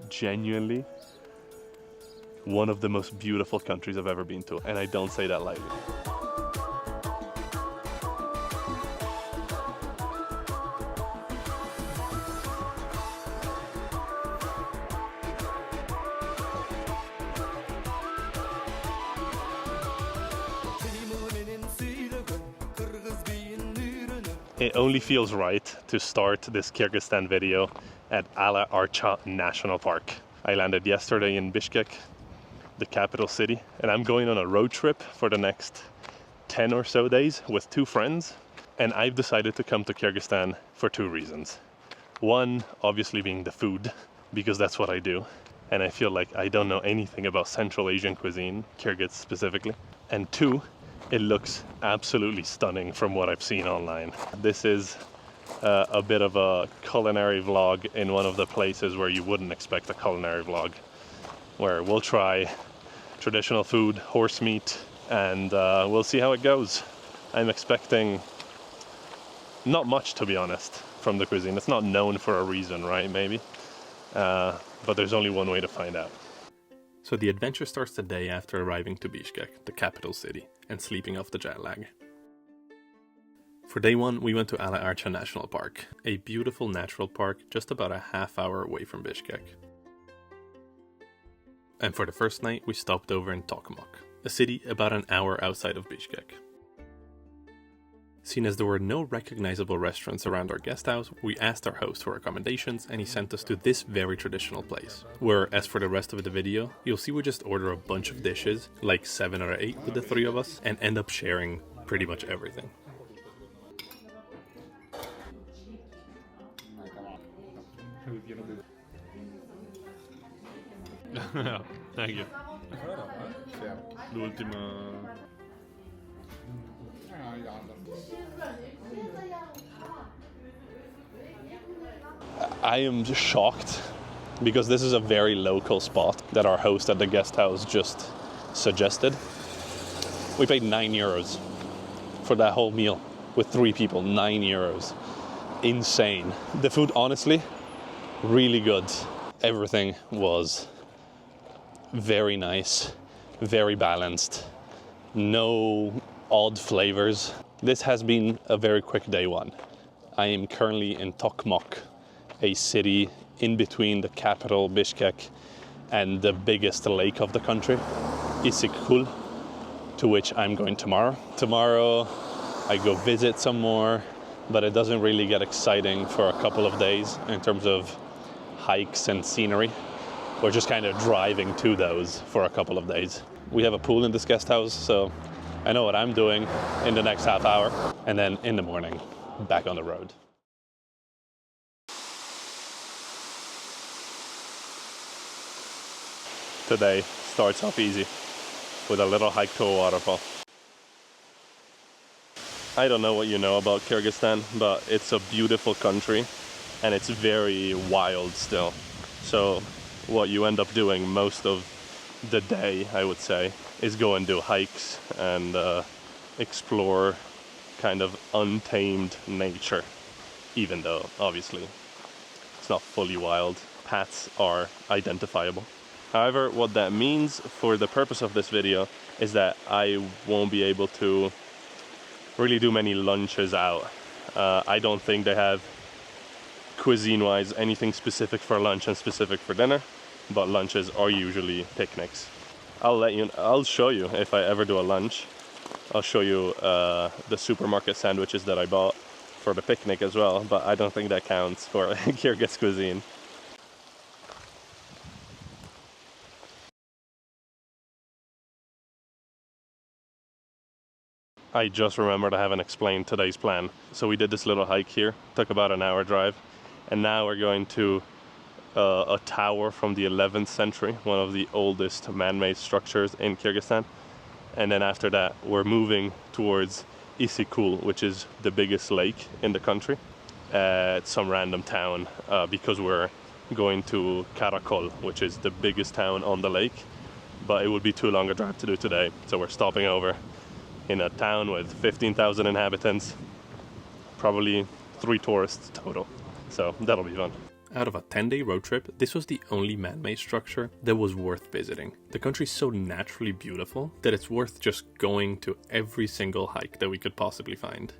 genuinely one of the most beautiful countries I've ever been to, and I don't say that lightly. It only feels right to start this Kyrgyzstan video at Ala-Archa National Park. I landed yesterday in Bishkek, the capital city, and I'm going on a road trip for the next 10 or so days with 2 friends. And I've decided to come to Kyrgyzstan for 2 reasons. One, obviously being the food, because that's what I do. And I feel like I don't know anything about Central Asian cuisine, Kyrgyz specifically. And 2, it looks absolutely stunning from what I've seen online. This is a bit of a culinary vlog in one of the places where you wouldn't expect a culinary vlog, where we'll try traditional food, horse meat, and we'll see how it goes. I'm expecting not much, to be honest, from the cuisine. It's not known for a reason, right? Maybe. But there's only one way to find out. So the adventure starts the day after arriving to Bishkek, the capital city, and sleeping off the jet lag. For day 1, we went to Ala-Archa National Park, a beautiful natural park just about a half-hour away from Bishkek. And for the first night, we stopped over in Tokmak, a city about an hour outside of Bishkek. Seeing as there were no recognizable restaurants around our guest house, we asked our host for recommendations and he sent us to this very traditional place. Where, as for the rest of the video, you'll see we just order a bunch of dishes, like 7 or 8 with the 3 of us, and end up sharing pretty much everything. Thank you. L'ultima. I am just shocked because this is a very local spot that our host at the guest house just suggested. We paid €9 for that whole meal with 3 people. €9. Insane. The food, honestly, really good. Everything was very nice, very balanced, no odd flavors. This has been a very quick day 1. I am currently in Tokmak, a city in between the capital Bishkek and the biggest lake of the country, Isikul, to which I'm going tomorrow. Tomorrow I go visit some more, but it doesn't really get exciting for a couple of days in terms of hikes and scenery. We're just kind of driving to those for a couple of days. We have a pool in this guest house, so I know what I'm doing in the next half hour, and then in the morning, back on the road. Today starts off easy with a little hike to a waterfall. I don't know what you know about Kyrgyzstan, but it's a beautiful country and it's very wild still. So what you end up doing most of the day, I would say, is go and do hikes and explore kind of untamed nature, even though obviously it's not fully wild. Paths are identifiable. However, what that means for the purpose of this video is that I won't be able to really do many lunches out. I don't think they have, cuisine-wise, anything specific for lunch and specific for dinner, but lunches are usually picnics. I'll show you if I ever do a lunch. I'll show you the supermarket sandwiches that I bought for the picnic as well, but I don't think that counts for Kyrgyz cuisine. I just remembered I haven't explained today's plan. So we did this little hike here, took about an hour drive, and now we're going to a tower from the 11th century, one of the oldest man-made structures in Kyrgyzstan. And then after that, we're moving towards Isikul, which is the biggest lake in the country, at some random town, because we're going to Karakol, which is the biggest town on the lake. But it would be too long a drive to do today, so we're stopping over in a town with 15,000 inhabitants, probably 3 tourists total. So that'll be fun. Out of a 10-day road trip, this was the only man-made structure that was worth visiting. The country's so naturally beautiful that it's worth just going to every single hike that we could possibly find.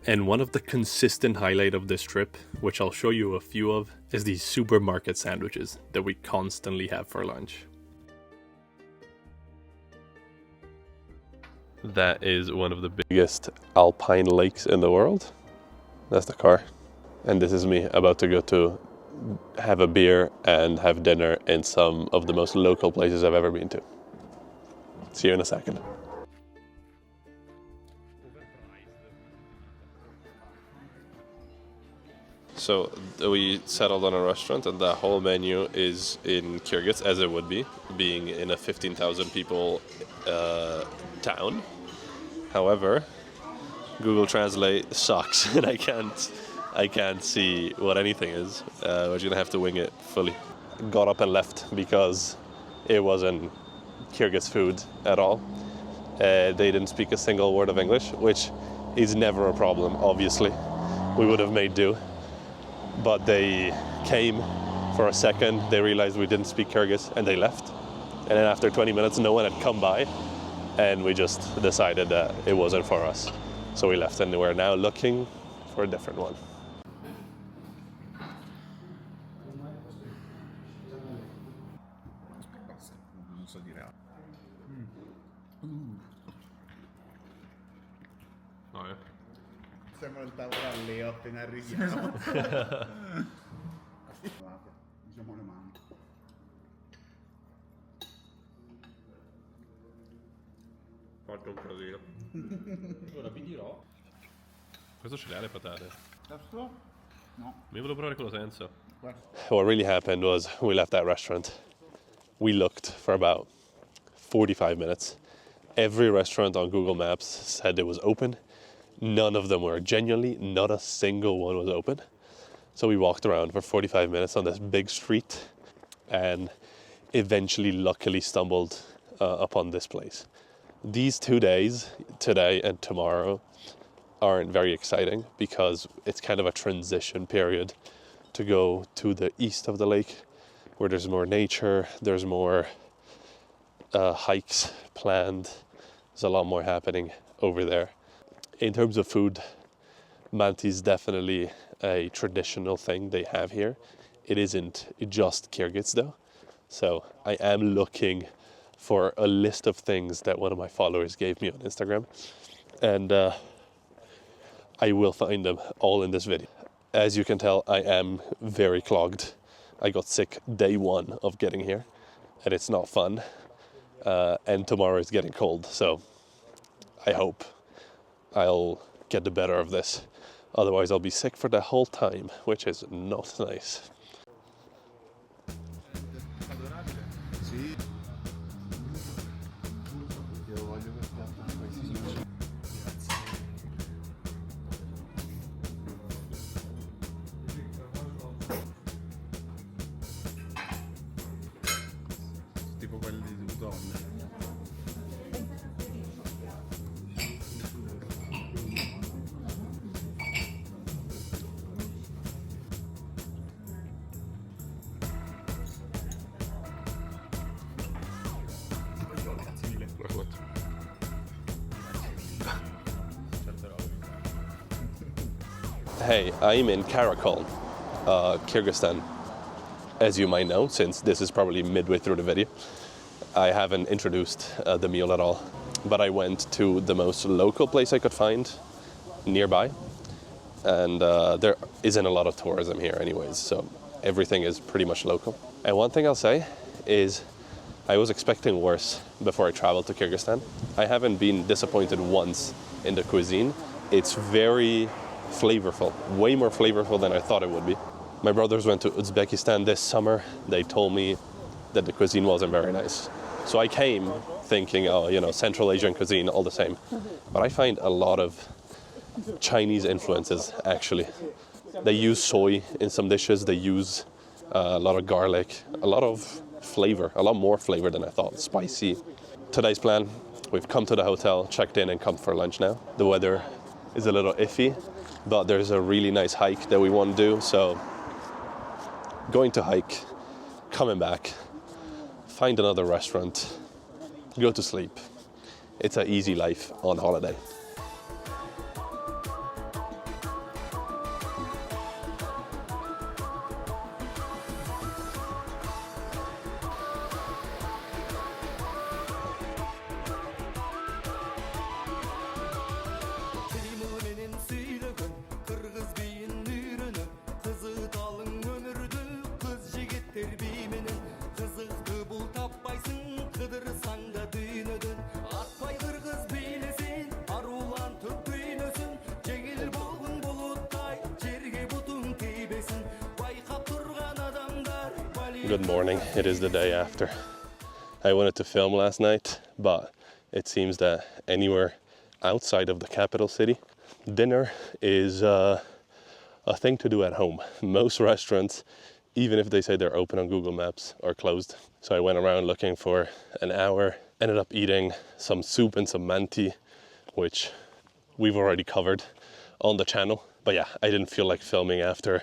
And one of the consistent highlights of this trip, which I'll show you a few of, is these supermarket sandwiches that we constantly have for lunch. That is one of the biggest alpine lakes in the world. That's the car. And this is me about to go to have a beer and have dinner in some of the most local places I've ever been to. See you in a second. So we settled on a restaurant and the whole menu is in Kyrgyz, as it would be, being in a 15,000 people town. However, Google Translate sucks and I can't see what anything is. We're gonna have to wing it fully. Got up and left because it wasn't Kyrgyz food at all. They didn't speak a single word of English, which is never a problem, obviously. We would have made do. But they came for a second, they realized we didn't speak Kyrgyz and they left. And then after 20 minutes, no one had come by and we just decided that it wasn't for us. So we left and we're now looking for a different one. Sembra il tavolo alle appena arriviamo. Usiamo le mani. Fatto un casino. Ora vi dirò. Questo ce l'ha le patate? Questo? No. Mi volevo provare quello senza. What really happened was we left that restaurant. We looked for about 45 minutes. Every restaurant on Google Maps said it was open. None of them were. Genuinely, not a single one was open. So we walked around for 45 minutes on this big street and eventually, luckily, stumbled upon this place. These 2 days, today and tomorrow, aren't very exciting because it's kind of a transition period to go to the east of the lake where there's more nature, there's more hikes planned. There's a lot more happening over there. In terms of food, manti is definitely a traditional thing they have here. It isn't just Kyrgyz though. So I am looking for a list of things that one of my followers gave me on Instagram. And I will find them all in this video. As you can tell, I am very clogged. I got sick day one of getting here and it's not fun. And tomorrow is getting cold. So I hope I'll get the better of this. Otherwise, I'll be sick for the whole time, which is not nice. Tipo quelli di donne. Hey, I'm in Karakol, Kyrgyzstan. As you might know, since this is probably midway through the video, I haven't introduced the meal at all. But I went to the most local place I could find nearby. And there isn't a lot of tourism here anyways, so everything is pretty much local. And one thing I'll say is I was expecting worse before I traveled to Kyrgyzstan. I haven't been disappointed once in the cuisine. It's very flavorful, way more flavorful than I thought it would be. My brothers went to Uzbekistan this summer. They told me that the cuisine wasn't very nice. So I came thinking, oh, you know, Central Asian cuisine, all the same. But I find a lot of Chinese influences, actually. They use soy in some dishes. They use a lot of garlic, a lot of flavor, a lot more flavor than I thought, spicy. Today's plan, we've come to the hotel, checked in and come for lunch now. The weather is a little iffy, but I think it's gonna be fine. We've got a but there's a really nice hike that we want to do. So going to hike, coming back, find another restaurant, go to sleep. It's an easy life on holiday. Good morning, it is the day after. I wanted to film last night, but it seems that anywhere outside of the capital city, dinner is a thing to do at home. Most restaurants, even if they say they're open on Google Maps, are closed. So I went around looking for an hour, ended up eating some soup and some manti, which we've already covered on the channel. But yeah, I didn't feel like filming after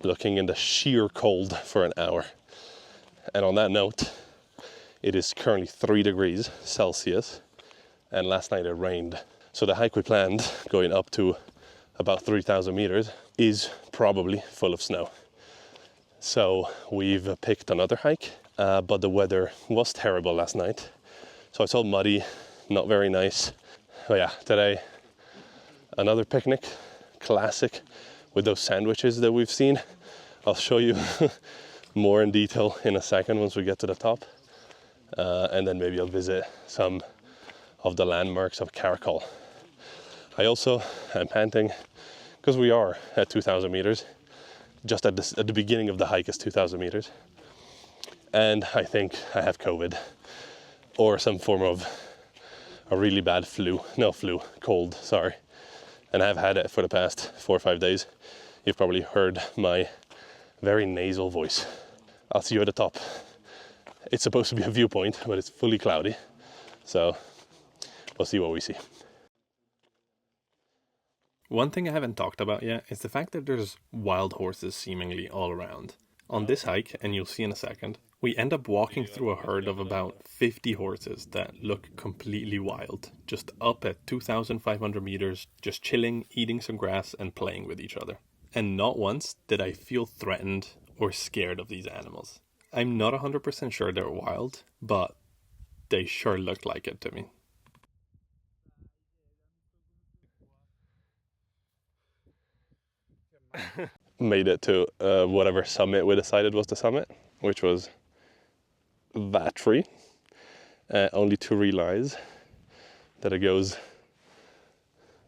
looking in the sheer cold for an hour. And on that note, it is currently 3 degrees Celsius, and last night it rained. So the hike we planned, going up to about 3,000 meters, is probably full of snow. So we've picked another hike, but the weather was terrible last night. So it's all muddy, not very nice. But yeah, today, another picnic, classic, with those sandwiches that we've seen. I'll show you more in detail in a second once we get to the top. And then maybe I'll visit some of the landmarks of Karakol. I also am panting because we are at 2,000 meters. Just at the beginning of the hike is 2,000 meters. And I think I have COVID or some form of a really bad cold, sorry. And I've had it for the past 4 or 5 days. You've probably heard my very nasal voice. I'll see you at the top. It's supposed to be a viewpoint, but it's fully cloudy. So we'll see what we see. One thing I haven't talked about yet is the fact that there's wild horses seemingly all around. On this hike, and you'll see in a second, we end up walking through a herd of about 50 horses that look completely wild, just up at 2,500 meters, just chilling, eating some grass and playing with each other. And not once did I feel threatened or scared of these animals. I'm not 100% sure they're wild, but they sure looked like it to me. Made it to whatever summit we decided was the summit, which was that tree. Only to realize that it goes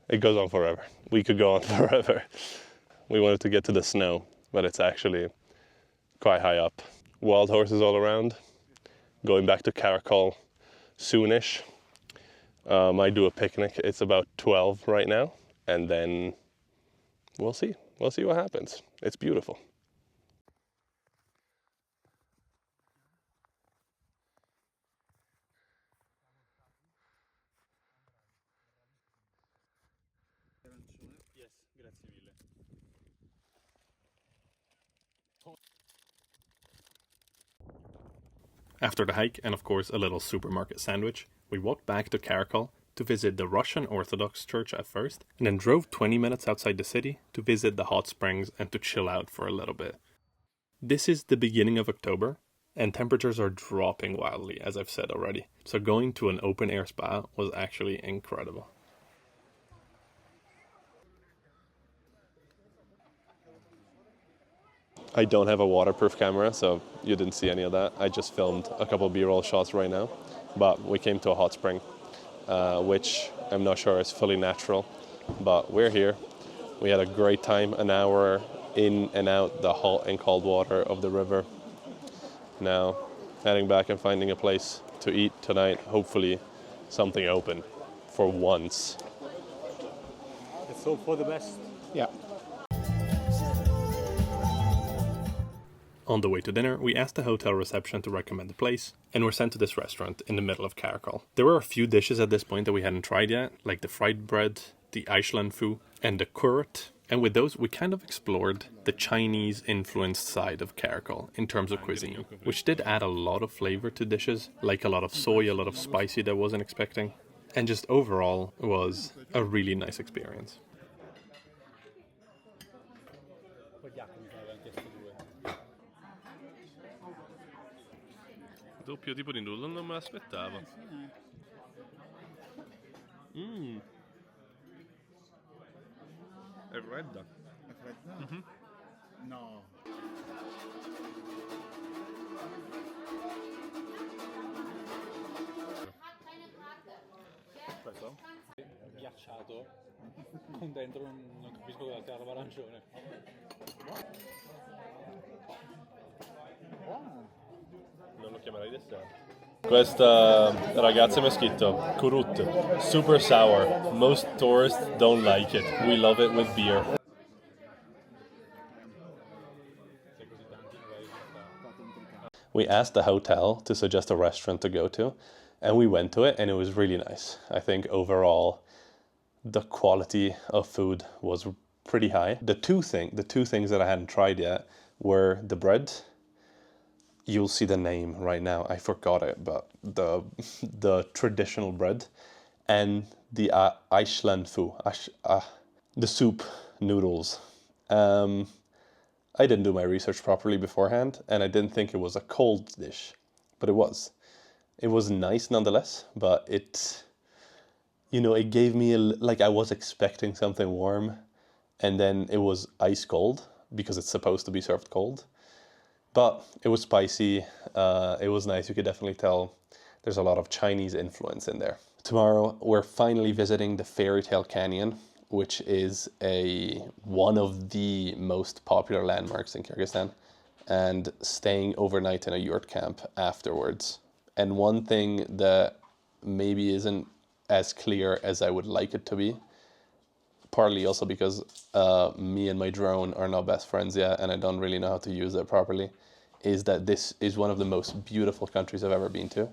on forever. We could go on forever. We wanted to get to the snow, but it's actually quite high up. Wild horses all around. Going back to Karakol soonish. Might do a picnic. It's about 12 right now, and then we'll see. We'll see what happens. It's beautiful. Yes, grazie mille. After the hike, and of course a little supermarket sandwich, we walked back to Karakol to visit the Russian Orthodox Church at first, and then drove 20 minutes outside the city to visit the hot springs and to chill out for a little bit. This is the beginning of October, and temperatures are dropping wildly, as I've said already, so going to an open air spa was actually incredible. I don't have a waterproof camera, so you didn't see any of that. I just filmed a couple B-roll shots right now, but we came to a hot spring, which I'm not sure is fully natural, but we're here. We had a great time, an hour in and out the hot and cold water of the river. Now, heading back and finding a place to eat tonight, hopefully something open for once. Let's hope for the best. Yeah. On the way to dinner, we asked the hotel reception to recommend a place, and were sent to this restaurant in the middle of Karakol. There were a few dishes at this point that we hadn't tried yet, like the fried bread, the Iceland foo, and the kurt, And with those, we kind of explored the Chinese-influenced side of Karakol in terms of cuisine, which did add a lot of flavor to dishes, like a lot of soy, a lot of spicy that I wasn't expecting. And just overall, it was a really nice experience. Doppio tipo di noodle non me l'aspettavo. È fredda. È fredda? No. Questo? Ghiacciato con dentro non capisco cosa sia la roba arancione. Non lo chiamerei dessert. Questa ragazza mi ha scritto Kurut, super sour. Most tourists don't like it. We love it with beer. We asked the hotel to suggest a restaurant to go to, and we went to it, and it was really nice. I think overall, the quality of food was pretty high. The two things that I hadn't tried yet were the bread. You'll see the name right now. I forgot it, but the traditional bread, and the Iceland food, the soup noodles. I didn't do my research properly beforehand, and I didn't think it was a cold dish, but it was. It was nice nonetheless, but it gave me like I was expecting something warm, and then it was ice cold because it's supposed to be served cold. But it was spicy. It was nice. You could definitely tell there's a lot of Chinese influence in there. Tomorrow we're finally visiting the Fairy Tale Canyon, which is one of the most popular landmarks in Kyrgyzstan, and staying overnight in a yurt camp afterwards. And one thing that maybe isn't as clear as I would like it to be, partly also because me and my drone are not best friends yet and I don't really know how to use it properly, is that this is one of the most beautiful countries I've ever been to.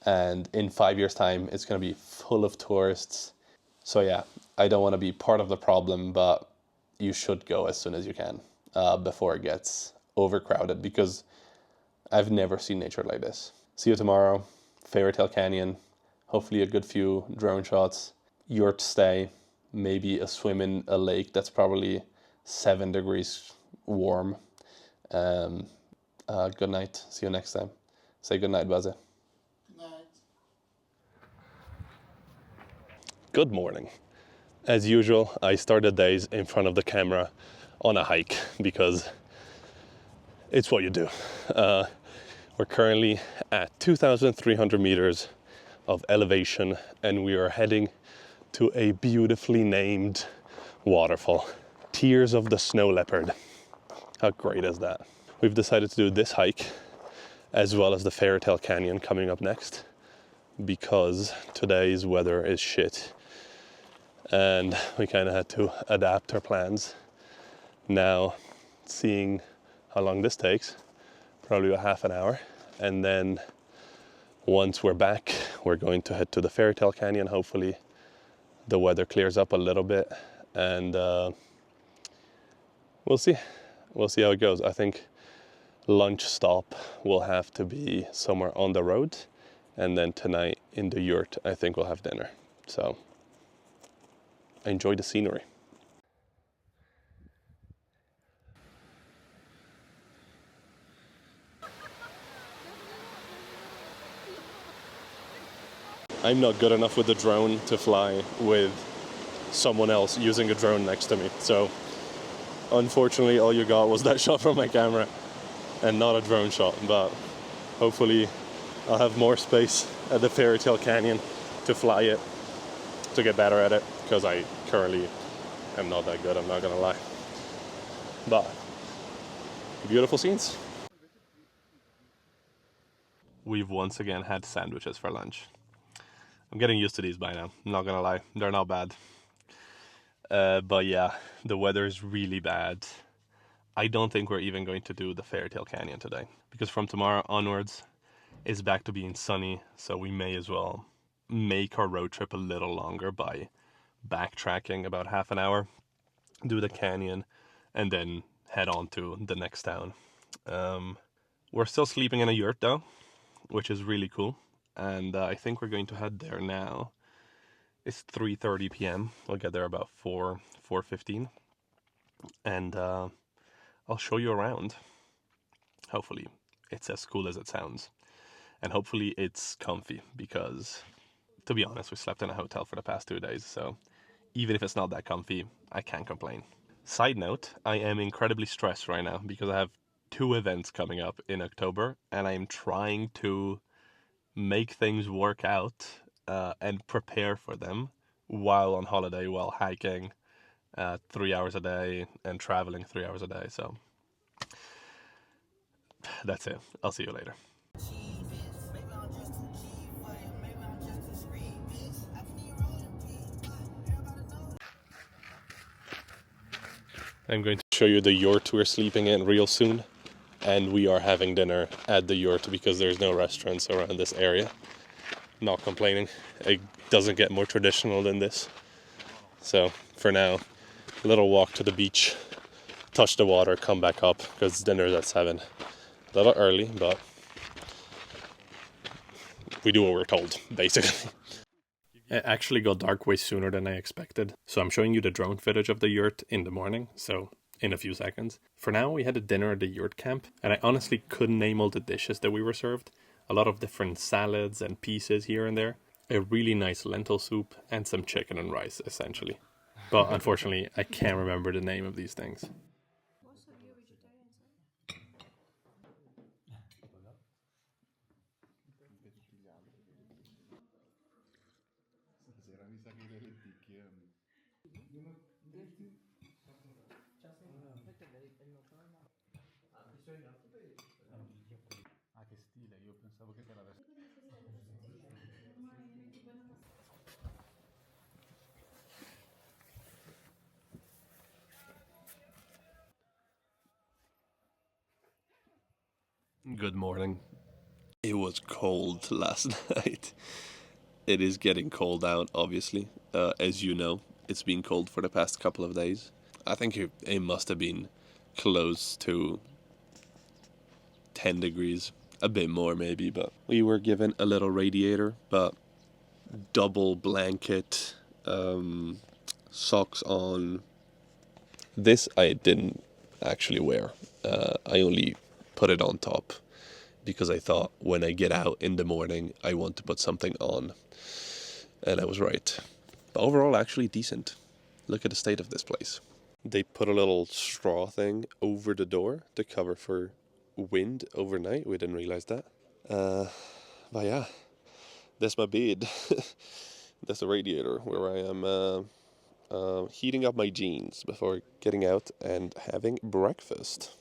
And in 5 years' time, it's going to be full of tourists. So yeah, I don't want to be part of the problem, but you should go as soon as you can before it gets overcrowded, because I've never seen nature like this. See you tomorrow, Fairy Tale Canyon, hopefully a good few drone shots, yurt stay, maybe a swim in a lake that's probably 7 degrees warm. Good night, see you next time. Say good night, Baze. Good morning. As usual, I start the days in front of the camera on a hike because it's what you do. We're currently at 2,300 meters of elevation and we are heading to a beautifully named waterfall. Tears of the Snow Leopard. How great is that? We've decided to do this hike as well as the Fairy Tale Canyon coming up next because today's weather is shit. And we kind of had to adapt our plans. Now, seeing how long this takes, probably about half an hour. And then once we're back, we're going to head to the Fairy Tale Canyon. Hopefully the weather clears up a little bit and we'll see. We'll see how it goes. I think lunch stop will have to be somewhere on the road. And then tonight in the yurt, I think we'll have dinner. So enjoy the scenery. I'm not good enough with the drone to fly with someone else using a drone next to me. So unfortunately, all you got was that shot from my camera and not a drone shot. But hopefully I'll have more space at the Fairy Tale Canyon to fly it, to get better at it, because I currently am not that good, I'm not gonna lie. But beautiful scenes. We've once again had sandwiches for lunch. I'm getting used to these by now, I'm not gonna lie, they're not bad. But yeah, the weather is really bad. I don't think we're even going to do the Fairy Tale Canyon today, because from tomorrow onwards, it's back to being sunny, so we may as well make our road trip a little longer by backtracking about half an hour do the canyon, and then head on to the next town. We're still sleeping in a yurt though, which is really cool. And I think we're going to head there now. It's 3:30 p.m. We'll get there about 4:15. And I'll show you around. Hopefully it's as cool as it sounds. And hopefully it's comfy, because to be honest, we slept in a hotel for the past 2 days. So even if it's not that comfy, I can't complain. Side note, I am incredibly stressed right now because I have 2 events coming up in October, and I'm trying to make things work out and prepare for them while on holiday, while hiking 3 hours a day and traveling 3 hours a day. So that's it. I'll see you later. I'm going to show you the yurt we're sleeping in real soon. And we are having dinner at the yurt because there's no restaurants around this area. Not complaining. It doesn't get more traditional than this. So for now, a little walk to the beach, touch the water, come back up because dinner's at 7. A little early, but we do what we're told, basically. It actually got dark way sooner than I expected. So I'm showing you the drone footage of the yurt in the morning. So in a few seconds. For now, we had a dinner at the yurt camp, and I honestly couldn't name all the dishes that we were served. A lot of different salads and pieces here and there. A really nice lentil soup, and some chicken and rice, essentially. But unfortunately, I can't remember the name of these things. Ah, che stile, io pensavo che te l'avessi. Good morning. It was cold last night. It is getting cold out, obviously. As you know, it's been cold for the past couple of days. I think it must have been close to 10 degrees, a bit more maybe, but we were given a little radiator, but double blanket, socks on. This I didn't actually wear. I only put it on top because I thought when I get out in the morning, I want to put something on. And I was right. But overall, actually decent. Look at the state of this place. They put a little straw thing over the door to cover for wind overnight. We didn't realize that. But yeah, that's my bed. That's the radiator where I am heating up my jeans before getting out and having breakfast.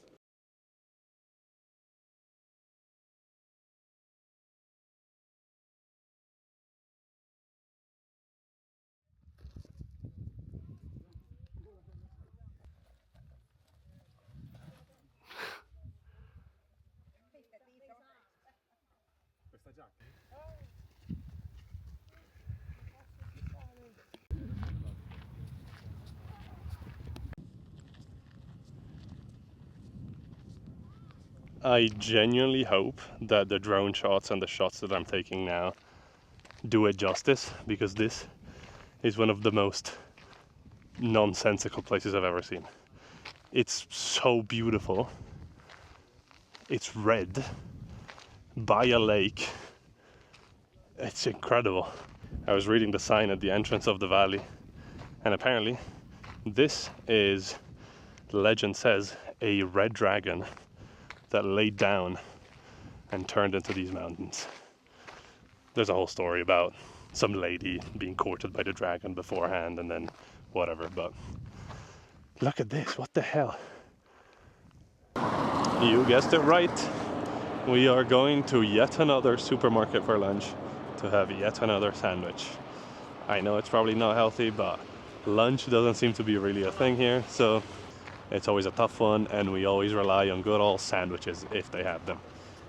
I genuinely hope that the drone shots and the shots that I'm taking now do it justice, because this is one of the most nonsensical places I've ever seen. It's so beautiful. It's red by a lake. It's incredible. I was reading the sign at the entrance of the valley, and apparently this is, the legend says, a red dragon that laid down and turned into these mountains. There's a whole story about some lady being courted by the dragon beforehand and then whatever, but look at this, what the hell? You guessed it right. We are going to yet another supermarket for lunch to have yet another sandwich. I know it's probably not healthy, but lunch doesn't seem to be really a thing here, so it's always a tough one, and we always rely on good old sandwiches if they have them,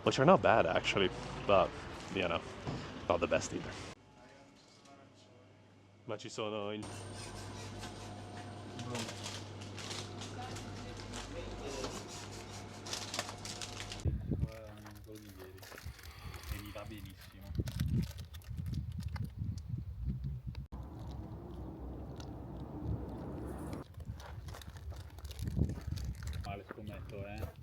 which are not bad actually, but you know, not the best either. Ma ci sono fatto,